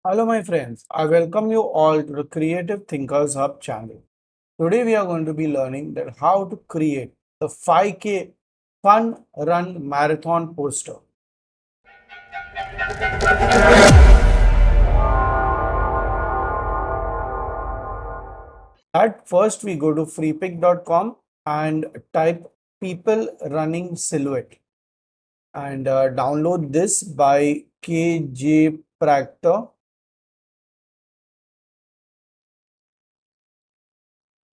Hello, my friends. I welcome you all to the Creative Thinkers Hub channel. Today, we are going to be learning that how to create the 5K Fun Run Marathon poster. At first, we go to freepik.com and type people running silhouette and download this by KJ Practor.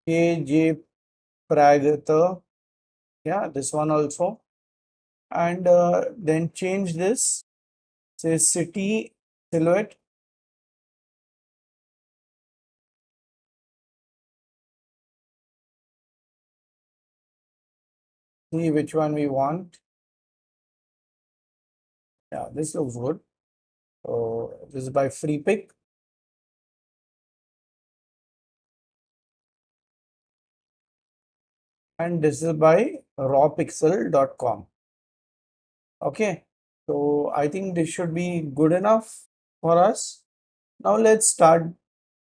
KJ Pragata. Yeah, this one also. And then change this, say city silhouette. See which one we want. Yeah, this looks good. So this is by FreePick, and this is by rawpixel.com. Okay, so I think this should be good enough for us. Now let's start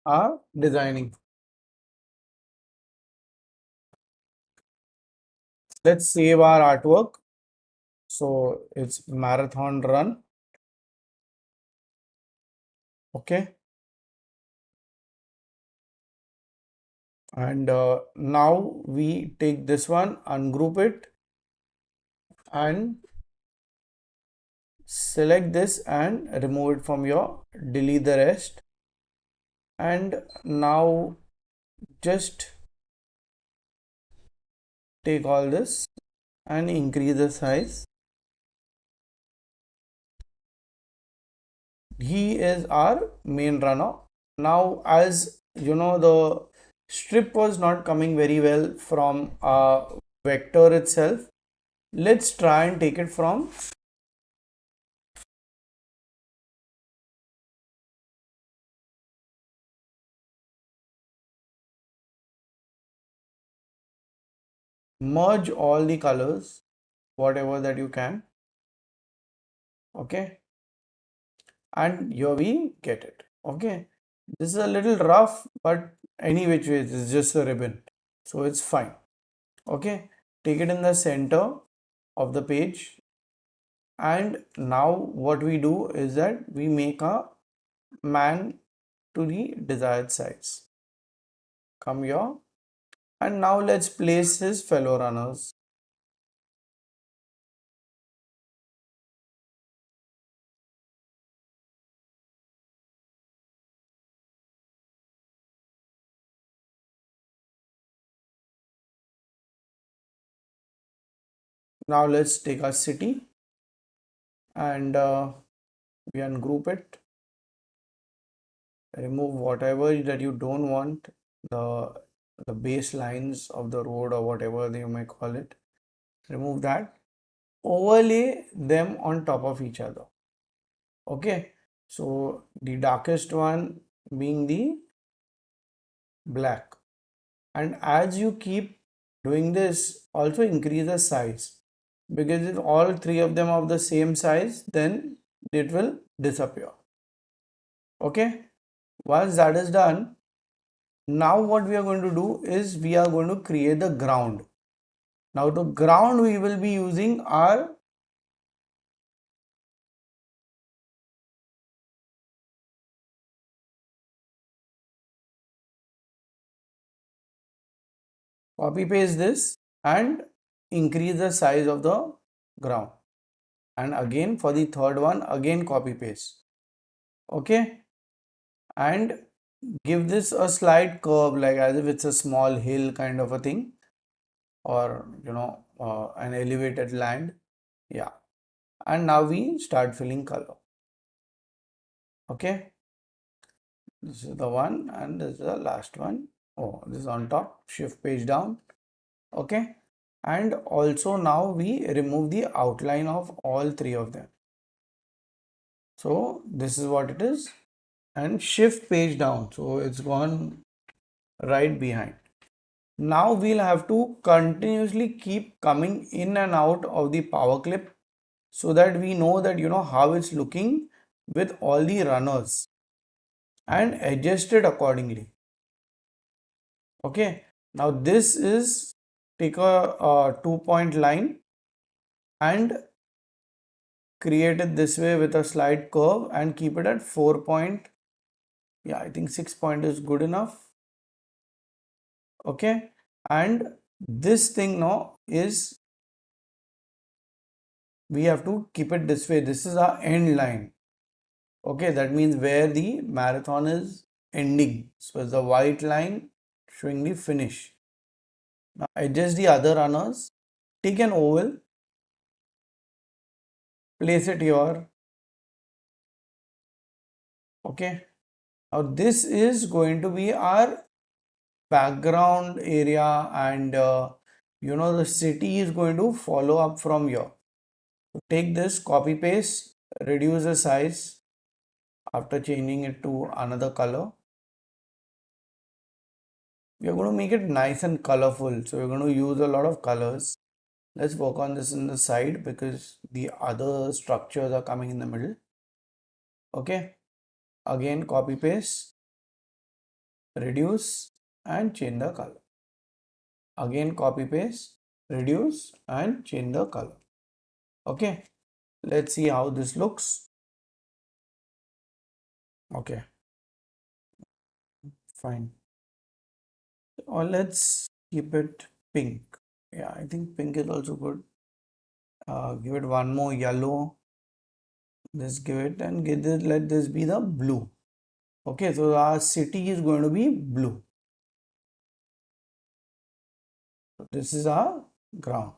our designing. Let's save our artwork. So it's marathon run. Okay, and now we take this one, ungroup it, and select this and remove it from your delete the rest. And now just take all this and increase the size. He is our main runner. Now, as you know, the strip was not coming very well from vector itself. Let's try and take it from merge all the colors, whatever that you can. Okay, and here we get it. Okay, this is a little rough, but any which way, it's just a ribbon, so it's fine. Okay, take it in the center of the page, and now what we do is that we make a man to the desired size. Come here, and now let's place his fellow runners. Now let's take our city and we ungroup it, remove whatever that you don't want, the the base lines of the road or whatever you may call it. Remove that, overlay them on top of each other. Okay, so the darkest one being the black, and as you keep doing this, also increase the size, because if all three of them are of the same size, then it will disappear. Okay, once that is done, now what we are going to do is we are going to create the ground. Now to ground we will be using our copy paste this and increase the size of the ground, and again for the third one again copy paste. Okay, and give this a slight curve, like as if it's a small hill kind of a thing, or an elevated land. Yeah, and now we start filling color. Okay, this is the one and this is the last one. Oh, this is on top, shift page down. Okay, and also now we remove the outline of all three of them. So this is what it is, and shift page down, so it's gone right behind. Now we'll have to continuously keep coming in and out of the power clip so that we know that how it's looking with all the runners. and adjust it accordingly. Okay, now this is, take a 2-point line and create it this way with a slight curve and keep it at 4 point. Yeah, I think 6 point is good enough. Okay, and this thing now is, we have to keep it this way. This is our end line. Okay, that means where the marathon is ending. So it's the white line showing the finish. Now adjust the other runners. Take an oval, place it here. Okay. Now this is going to be our background area, and the city is going to follow up from here. So take this, copy paste, reduce the size after changing it to another color. We are going to make it nice and colorful, so we're going to use a lot of colors. Let's work on this in the side because the other structures are coming in the middle. Okay, again copy paste, reduce and change the color. Again copy paste, reduce and change the color. Okay, let's see how this looks. Okay, fine. Or let's keep it pink. Yeah, I think pink is also good. Give it one more yellow. Let's give it, and let this be the blue. Okay, so our city is going to be blue. So this is our ground.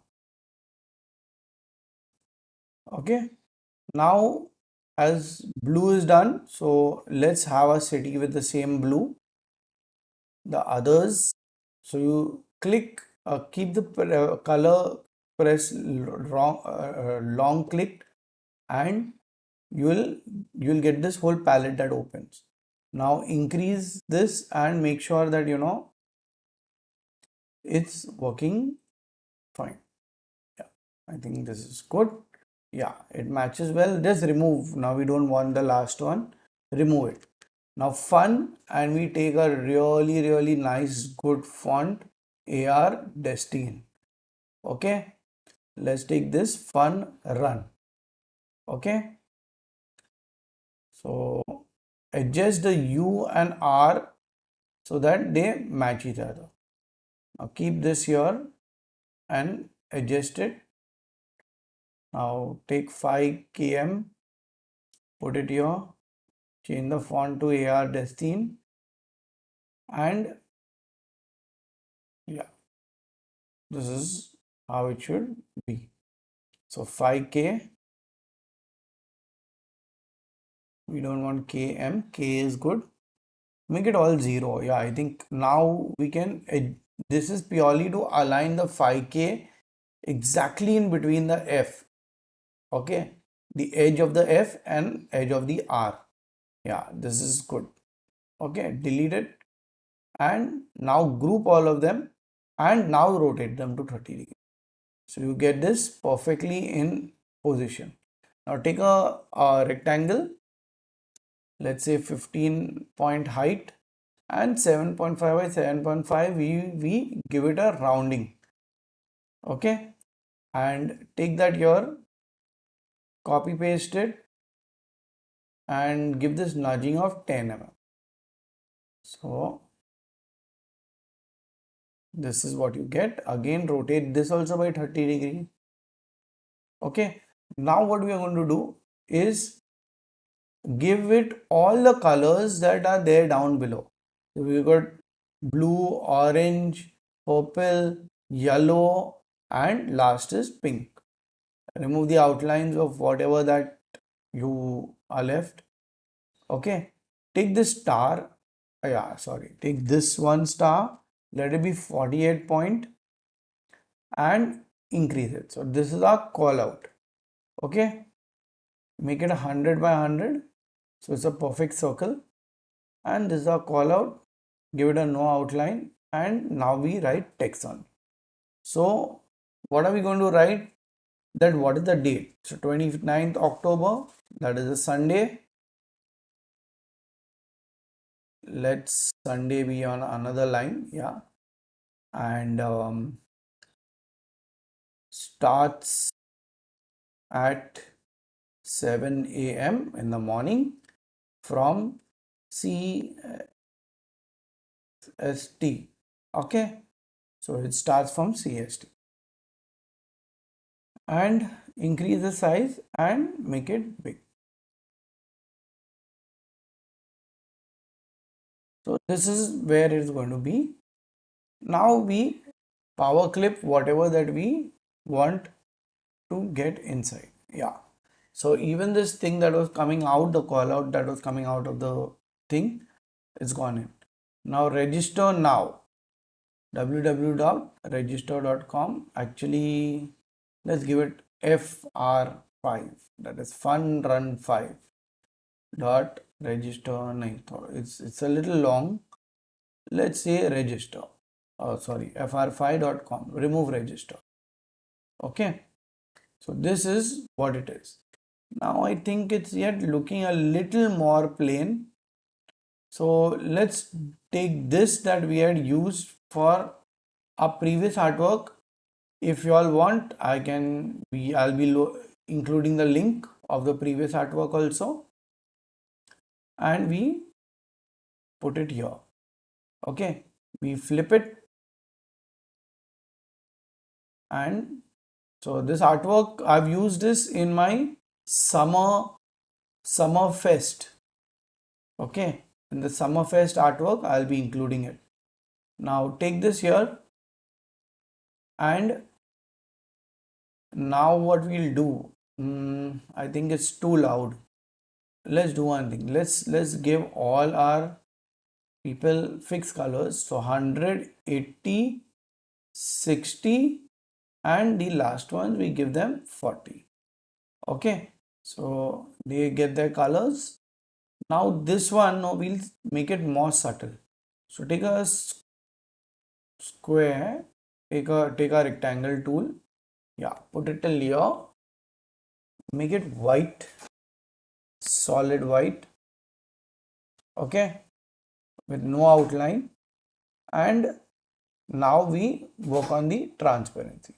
Okay, now as blue is done, so let's have a city with the same blue. The others, so you click, keep the color, press long click, and you'll get this whole palette that opens. Now increase this and make sure that it's working fine. Yeah, I think this is good. Yeah, it matches well. Just remove. Now we don't want the last one. Remove it. Now fun, and we take a really nice good font, AR Destine. Okay, let's take this fun run. Okay, so adjust the U and R so that they match each other. Now keep this here and adjust it. Now take 5 km, put it here, change the font to AR Destine, and yeah, this is how it should be. So 5K, we don't want KM, K is good. Make it all 0. Yeah, I think now we can, this is purely to align the 5K exactly in between the F. Okay, the edge of the F and edge of the R. Yeah, this is good. Okay, delete it, and now group all of them and now rotate them to 30 degrees. So you get this perfectly in position. Now take a rectangle, let's say 15-point height, and 7.5 by 7.5, we give it a rounding. Okay, and take that here, copy paste it, and give this nudging of 10 mm. So this is what you get. Again, rotate this also by 30 degrees. Okay, now what we are going to do is give it all the colors that are there down below. So we got blue, orange, purple, yellow, and last is pink. Remove the outlines of whatever that you are left. Okay, take this star. Yeah, sorry, take this one star, let it be 48 point and increase it. So this is our call out. Okay, make it 100 by 100. So it's a perfect circle, and this is our call out. Give it a no outline, and now we write text on. So what are we going to write? That what is the date? So 29th October, that is a Sunday. let's Sunday be on another line. Yeah. And starts at 7 a.m. in the morning from CST. Okay. So it starts from CST. And increase the size and make it big. So this is where it's going to be. Now we power clip whatever that we want to get inside. Yeah. So even this thing that was coming out, the call out that was coming out of the thing, it's gone in. Now register now. www.register.com. Actually, let's give it FR5. That is fun run 5 dot register. It's a little long. Let's say register. Oh, sorry, fr5.com. Remove register. Okay. So this is what it is. Now I think it's yet looking a little more plain. So let's take this that we had used for a previous artwork. If you all want, I'll be including the link of the previous artwork also, and we put it here. Okay, we flip it, and so this artwork I've used this in my summer fest. Okay, in the summer fest artwork I'll be including it. Now take this here, and now what we'll do, I think it's too loud. Let's do one thing. Let's give all our people fixed colors. So 100, 80, 60, and the last one we give them 40. Okay, so they get their colors. Now this one, no, we'll make it more subtle. So take a square, take a rectangle tool. Yeah, put it till here. Make it white, solid white. Okay, with no outline. And now we work on the transparency.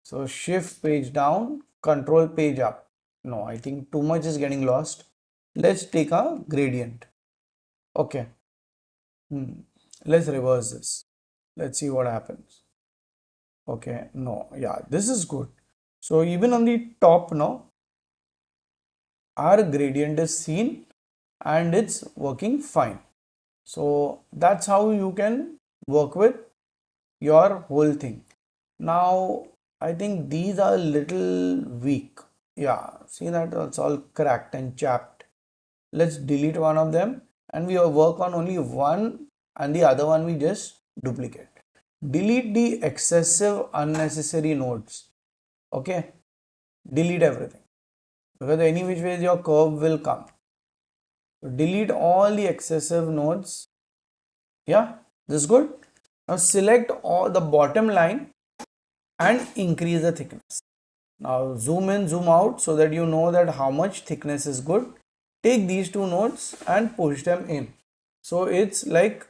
So shift page down, control page up. No, I think too much is getting lost. Let's take a gradient. Okay. Let's reverse this. Let's see what happens. Okay. No. Yeah, this is good. So even on the top now, our gradient is seen and it's working fine. So that's how you can work with your whole thing. Now I think these are a little weak. Yeah, see that it's all cracked and chapped. Let's delete one of them and we will work on only one, and the other one we just duplicate. Delete the excessive unnecessary nodes. Okay, delete everything, because any which ways your curve will come. So delete all the excessive nodes. Yeah, this is good. Now select all the bottom line and increase the thickness. Now zoom in, zoom out so that you know that how much thickness is good. Take these two nodes and push them in. So it's like,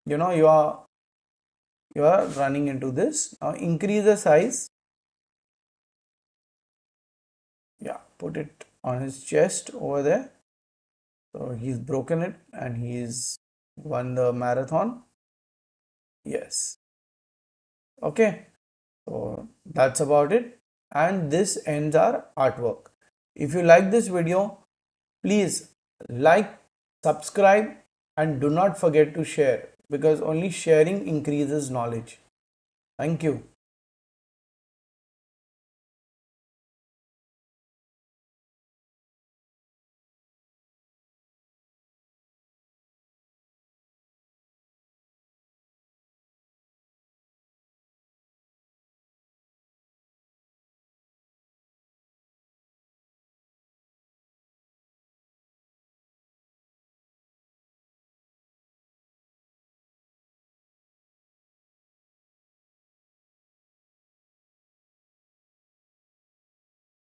you know, you are running into this. Now increase the size. Yeah, put it on his chest over there. So he's broken it and he's won the marathon. Yes. Okay. So that's about it. And this ends our artwork. If you like this video, please like, subscribe, and do not forget to share, because only sharing increases knowledge. Thank you.